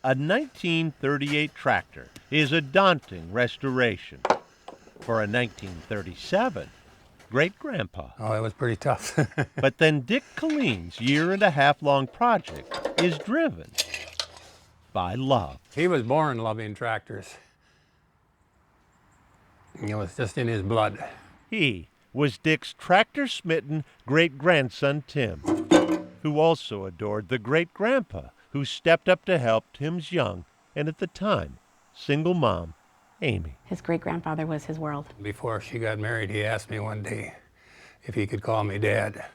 A 1938 tractor is a daunting restoration. For a 1937, great-grandpa. Oh, it was pretty tough. But then Dick Colleen's year-and-a-half-long project is driven by love. He was born loving tractors. It was just in his blood. He was Dick's tractor-smitten great-grandson, Tim, who also adored the great-grandpa who stepped up to help Tim's young and, at the time, single mom, Amy. His great-grandfather was his world. Before she got married, he asked me one day if he could call me Dad.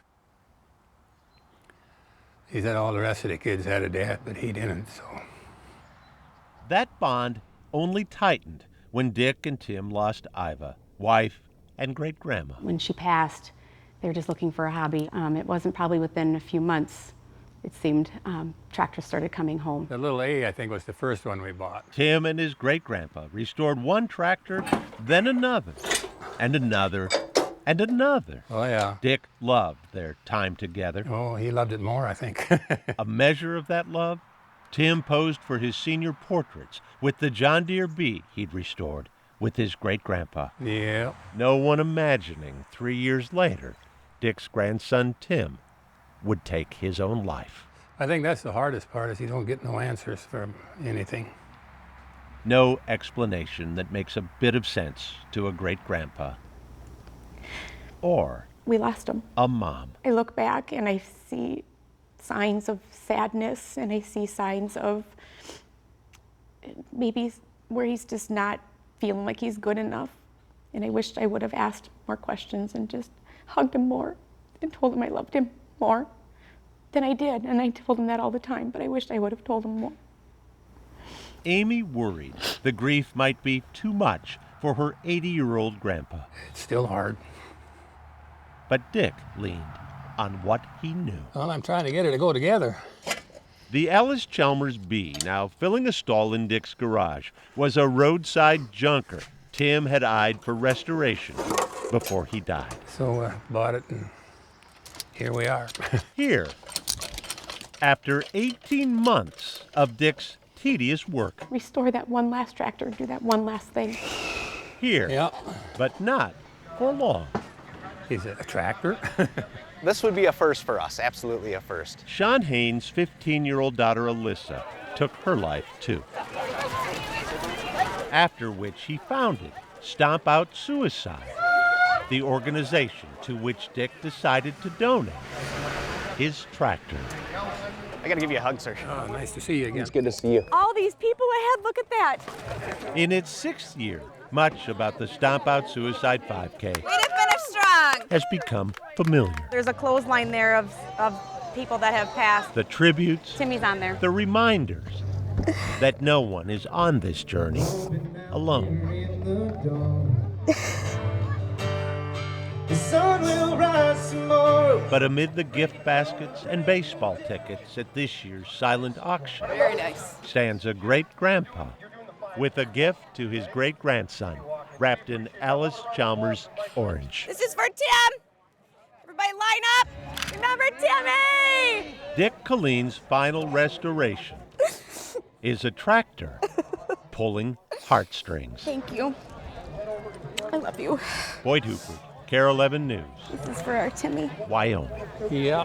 He said all the rest of the kids had a dad, but he didn't, so. That bond only tightened when Dick and Tim lost Iva, wife and great-grandma. When she passed, they were just looking for a hobby. It wasn't probably within a few months, it seemed, tractors started coming home. The little A, I think, was the first one we bought. Tim and his great-grandpa restored one tractor, then another, and another, and another. Oh, yeah. Dick loved their time together. Oh, he loved it more, I think. A measure of that love, Tim posed for his senior portraits with the John Deere B he'd restored with his great-grandpa. Yeah. No one imagining 3 years later, Dick's grandson Tim would take his own life. I think that's the hardest part, is you don't get no answers from anything. No explanation that makes a bit of sense to a great-grandpa. Or We lost him. a mom. I look back and I see signs of sadness, and I see signs of maybe where he's just not feeling like he's good enough. And I wished I would have asked more questions and just hugged him more and told him I loved him more than I did. And I told him that all the time, but I wished I would have told him more. Amy worried the grief might be too much for her 80-year-old grandpa. It's still hard. But Dick leaned on what he knew. Well, I'm trying to get it to go together. The Ellis Chalmers B, now filling a stall in Dick's garage, was a roadside junker Tim had eyed for restoration before he died. So bought it, and here we are. Here, after 18 months of Dick's tedious work. Restore that one last tractor, do that one last thing. Here, Yeah. but not for long. Is it a tractor? This would be a first for us, absolutely a first. Sean Haynes' 15-year-old daughter Alyssa took her life too. After which he founded Stomp Out Suicide, the organization to which Dick decided to donate his tractor. I gotta give you a hug, sir. Oh, nice to see you again. It's good to see you. All these people ahead, look at that. In its 6th year, much about the Stomp Out Suicide 5K Way to finish strong. has become familiar. There's a clothesline there of people that have passed. The tributes, Timmy's on there. the reminders that no one is on this journey alone. The sun will rise tomorrow. But amid the gift baskets and baseball tickets at this year's silent auction Very nice. stands a great-grandpa with a gift to his great-grandson wrapped in Alice Chalmers orange. This is for Tim. Everybody line up. Remember Timmy. Dick Colleen's final restoration is a tractor pulling heartstrings. Thank you. I love you. Boyd Huppert, KARE 11 News, This is for our Timmy. Wyoming. Yeah.